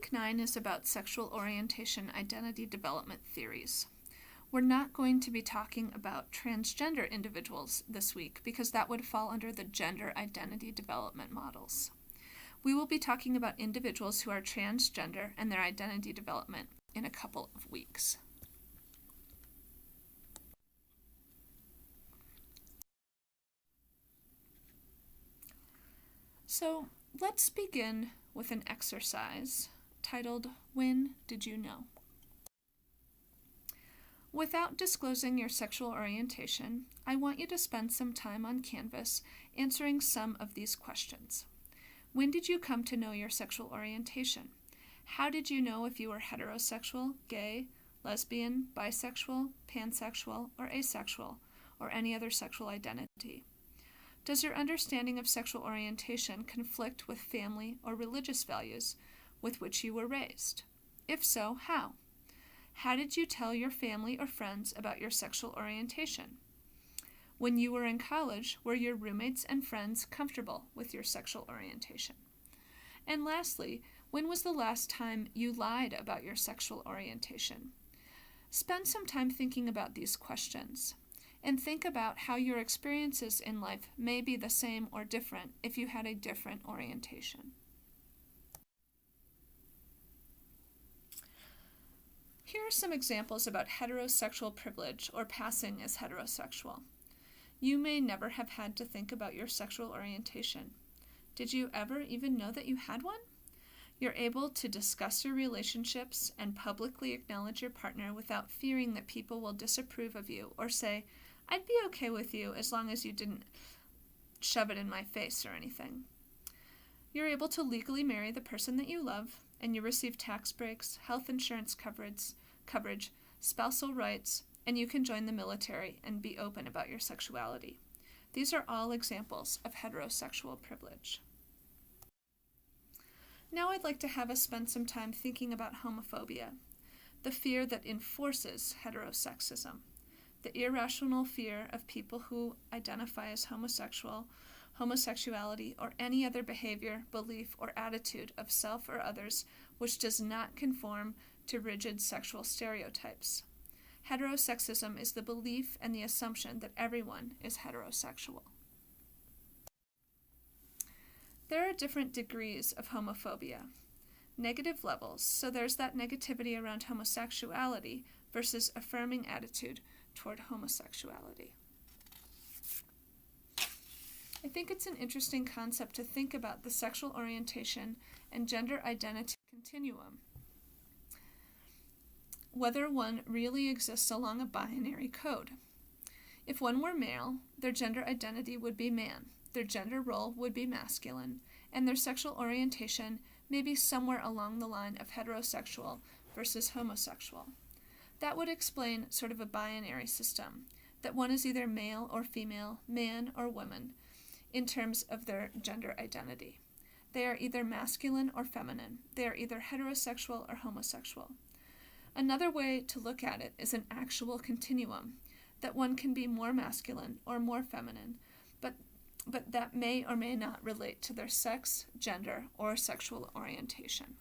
Week 9 is about sexual orientation identity development theories. We're not going to be talking about transgender individuals this week because that would fall under the gender identity development models. We will be talking about individuals who are transgender and their identity development in a couple of weeks. So let's begin with an exercise titled, When Did You Know? Without disclosing your sexual orientation, I want you to spend some time on Canvas answering some of these questions. When did you come to know your sexual orientation? How did you know if you were heterosexual, gay, lesbian, bisexual, pansexual, or asexual, or any other sexual identity? Does your understanding of sexual orientation conflict with family or religious values with which you were raised? If so, how? How did you tell your family or friends about your sexual orientation? When you were in college, were your roommates and friends comfortable with your sexual orientation? And lastly, when was the last time you lied about your sexual orientation? Spend some time thinking about these questions, and think about how your experiences in life may be the same or different if you had a different orientation. Here are some examples about heterosexual privilege or passing as heterosexual. You may never have had to think about your sexual orientation. Did you ever even know that you had one? You're able to discuss your relationships and publicly acknowledge your partner without fearing that people will disapprove of you or say, I'd be okay with you as long as you didn't shove it in my face or anything. You're able to legally marry the person that you love, and you receive tax breaks, health insurance coverage, spousal rights, and you can join the military and be open about your sexuality. These are all examples of heterosexual privilege. Now I'd like to have us spend some time thinking about homophobia, the fear that enforces heterosexism, the irrational fear of people who identify as homosexual, homosexuality, or any other behavior, belief, or attitude of self or others which does not conform to rigid sexual stereotypes. Heterosexism is the belief and the assumption that everyone is heterosexual. There are different degrees of homophobia. Negative levels, so there's that negativity around homosexuality versus affirming attitude toward homosexuality. I think it's an interesting concept to think about the sexual orientation and gender identity continuum, whether one really exists along a binary code. If one were male, their gender identity would be man, their gender role would be masculine, and their sexual orientation may be somewhere along the line of heterosexual versus homosexual. That would explain sort of a binary system, that one is either male or female, man or woman, in terms of their gender identity. They are either masculine or feminine. They are either heterosexual or homosexual. Another way to look at it is an actual continuum, that one can be more masculine or more feminine, but that may or may not relate to their sex, gender, or sexual orientation.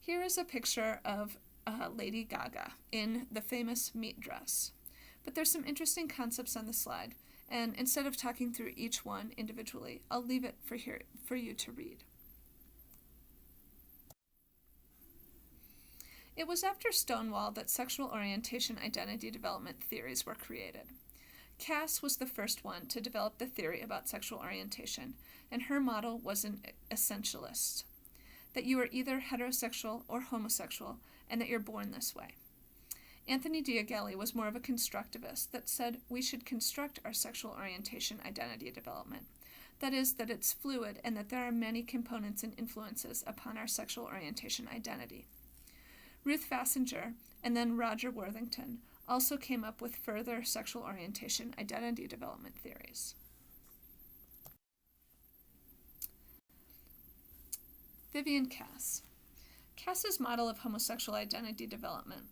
Here is a picture of Lady Gaga in the famous meat dress. But there's some interesting concepts on the slide, and instead of talking through each one individually, I'll leave it for you to read. It was after Stonewall that sexual orientation identity development theories were created. Cass was the first one to develop the theory about sexual orientation, and her model was an essentialist, that you are either heterosexual or homosexual, and that you're born this way. Anthony Diagelli was more of a constructivist that said we should construct our sexual orientation identity development. That is, that it's fluid and that there are many components and influences upon our sexual orientation identity. Ruth Fassinger and then Roger Worthington also came up with further sexual orientation identity development theories. Vivian Cass. Cass's model of homosexual identity development,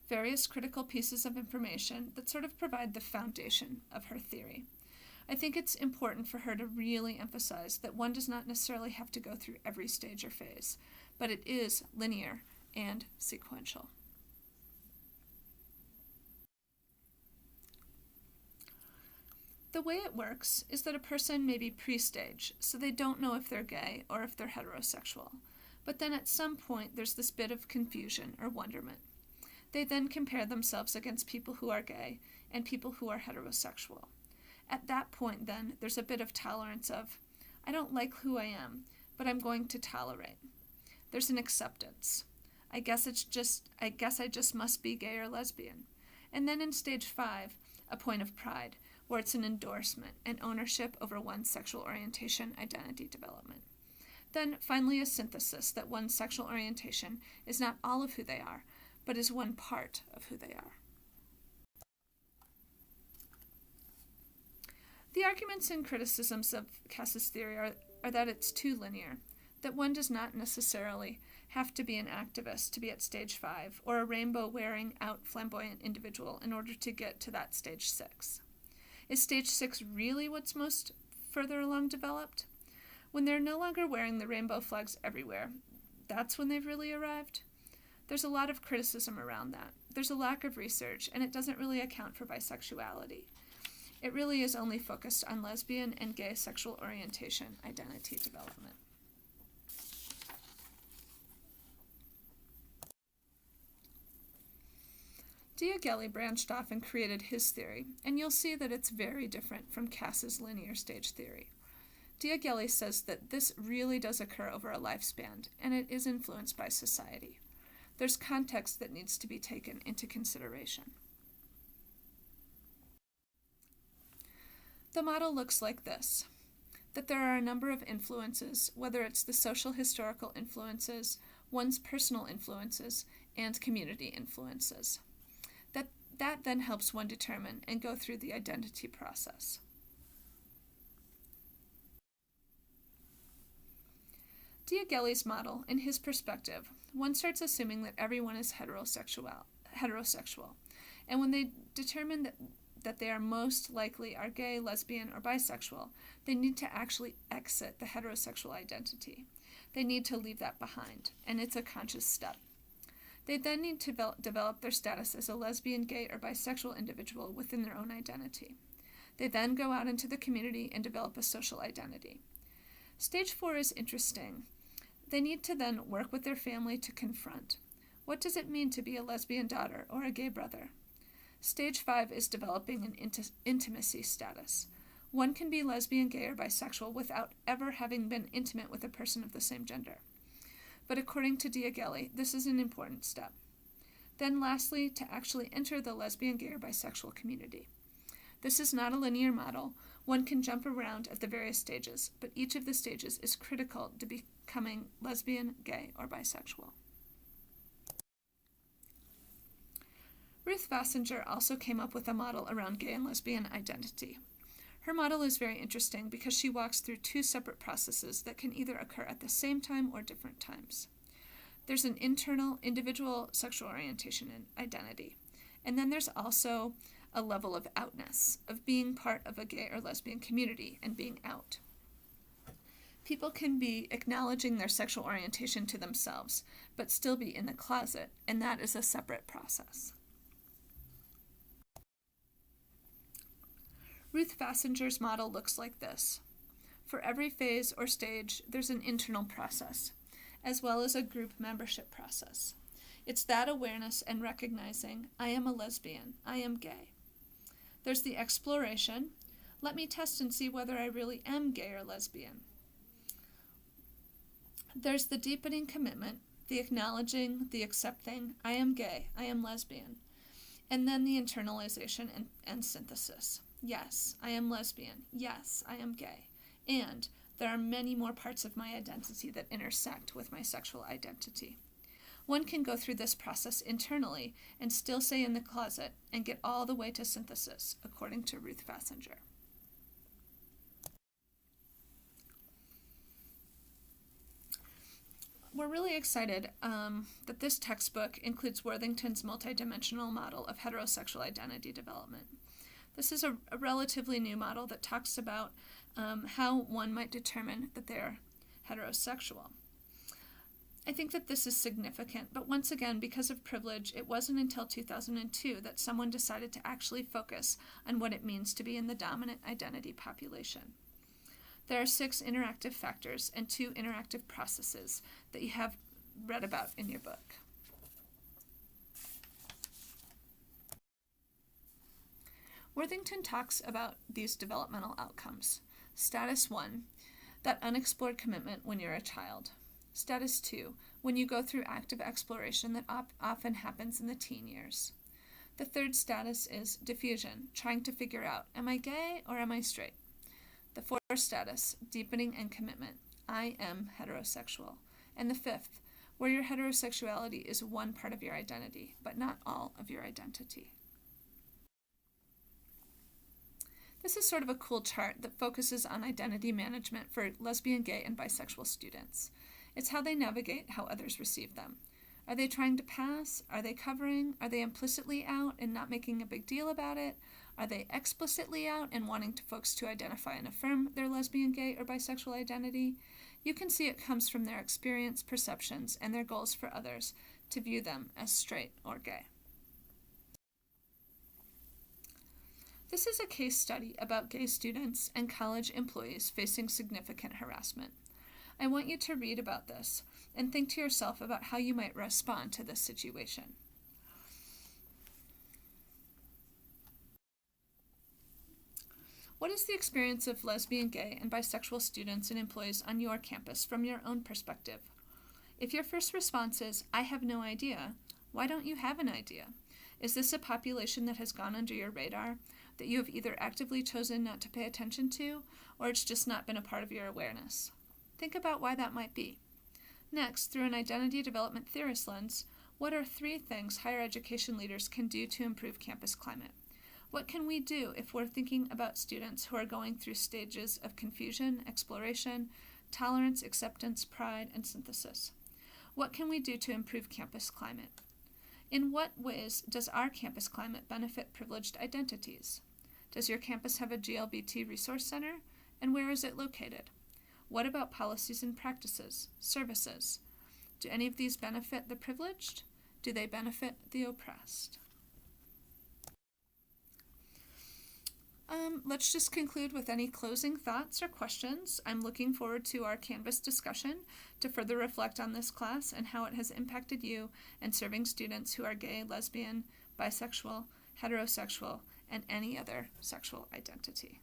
various critical pieces of information that sort of provide the foundation of her theory. I think it's important for her to really emphasize that one does not necessarily have to go through every stage or phase, but it is linear and sequential. The way it works is that a person may be pre-stage, so they don't know if they're gay or if they're heterosexual. But then at some point there's this bit of confusion or wonderment. They then compare themselves against people who are gay and people who are heterosexual. At that point then, there's a bit of tolerance of, I don't like who I am, but I'm going to tolerate. There's an acceptance. I guess I just must be gay or lesbian. And then in stage 5, a point of pride, where it's an endorsement and ownership over one's sexual orientation identity development. Then finally a synthesis that one's sexual orientation is not all of who they are, but is one part of who they are. The arguments and criticisms of Cass's theory are that it's too linear, that one does not necessarily have to be an activist to be at stage 5, or a rainbow-wearing out flamboyant individual in order to get to that stage 6. Is stage 6 really what's most further along developed? When they're no longer wearing the rainbow flags everywhere, that's when they've really arrived? There's a lot of criticism around that. There's a lack of research, and it doesn't really account for bisexuality. It really is only focused on lesbian and gay sexual orientation identity development. Diaghilev branched off and created his theory, and you'll see that it's very different from Cass's linear stage theory. Diaghilev says that this really does occur over a lifespan, and it is influenced by society. There's context that needs to be taken into consideration. The model looks like this, that there are a number of influences, whether it's the social historical influences, one's personal influences, and community influences. That then helps one determine and go through the identity process. Diaghilev's model, in his perspective, one starts assuming that everyone is heterosexual, and when they determine that they are most likely are gay, lesbian, or bisexual, they need to actually exit the heterosexual identity. They need to leave that behind, and it's a conscious step. They then need to develop their status as a lesbian, gay, or bisexual individual within their own identity. They then go out into the community and develop a social identity. Stage 4 is interesting. They need to then work with their family to confront. What does it mean to be a lesbian daughter or a gay brother? Stage 5 is developing an intimacy status. One can be lesbian, gay, or bisexual without ever having been intimate with a person of the same gender. But according to Diaghilev, this is an important step. Then lastly, to actually enter the lesbian, gay, or bisexual community. This is not a linear model. One can jump around at the various stages, but each of the stages is critical to becoming lesbian, gay, or bisexual. Ruth Fassinger also came up with a model around gay and lesbian identity. Her model is very interesting because she walks through 2 separate processes that can either occur at the same time or different times. There's an internal, individual sexual orientation and identity, and then there's also a level of outness, of being part of a gay or lesbian community and being out. People can be acknowledging their sexual orientation to themselves, but still be in the closet, and that is a separate process. Ruth Fassinger's model looks like this. For every phase or stage, there's an internal process, as well as a group membership process. It's that awareness and recognizing, I am a lesbian, I am gay. There's the exploration, let me test and see whether I really am gay or lesbian. There's the deepening commitment, the acknowledging, the accepting, I am gay, I am lesbian. And then the internalization and synthesis. Yes, I am lesbian. Yes, I am gay. And there are many more parts of my identity that intersect with my sexual identity. One can go through this process internally and still stay in the closet and get all the way to synthesis, according to Ruth Fassinger. We're really excited that this textbook includes Worthington's multidimensional model of heterosexual identity development. This is a relatively new model that talks about how one might determine that they're heterosexual. I think that this is significant, but once again, because of privilege, it wasn't until 2002 that someone decided to actually focus on what it means to be in the dominant identity population. There are 6 interactive factors and 2 interactive processes that you have read about in your book. Worthington talks about these developmental outcomes. Status 1, that unexplored commitment when you're a child. Status 2, when you go through active exploration that often happens in the teen years. The third status is diffusion, trying to figure out, am I gay or am I straight? The fourth status, deepening and commitment, I am heterosexual. And the fifth, where your heterosexuality is one part of your identity, but not all of your identity. This is sort of a cool chart that focuses on identity management for lesbian, gay, and bisexual students. It's how they navigate how others receive them. Are they trying to pass? Are they covering? Are they implicitly out and not making a big deal about it? Are they explicitly out and wanting folks to identify and affirm their lesbian, gay, or bisexual identity? You can see it comes from their experience, perceptions, and their goals for others to view them as straight or gay. This is a case study about gay students and college employees facing significant harassment. I want you to read about this and think to yourself about how you might respond to this situation. What is the experience of lesbian, gay, and bisexual students and employees on your campus from your own perspective? If your first response is, I have no idea, why don't you have an idea? Is this a population that has gone under your radar, that you have either actively chosen not to pay attention to, or it's just not been a part of your awareness? Think about why that might be. Next, through an identity development theorist lens, what are 3 things higher education leaders can do to improve campus climate? What can we do if we're thinking about students who are going through stages of confusion, exploration, tolerance, acceptance, pride, and synthesis? What can we do to improve campus climate? In what ways does our campus climate benefit privileged identities? Does your campus have a GLBT resource center? And where is it located? What about policies and practices, services? Do any of these benefit the privileged? Do they benefit the oppressed? Let's just conclude with any closing thoughts or questions. I'm looking forward to our Canvas discussion to further reflect on this class and how it has impacted you in serving students who are gay, lesbian, bisexual, heterosexual, and any other sexual identity.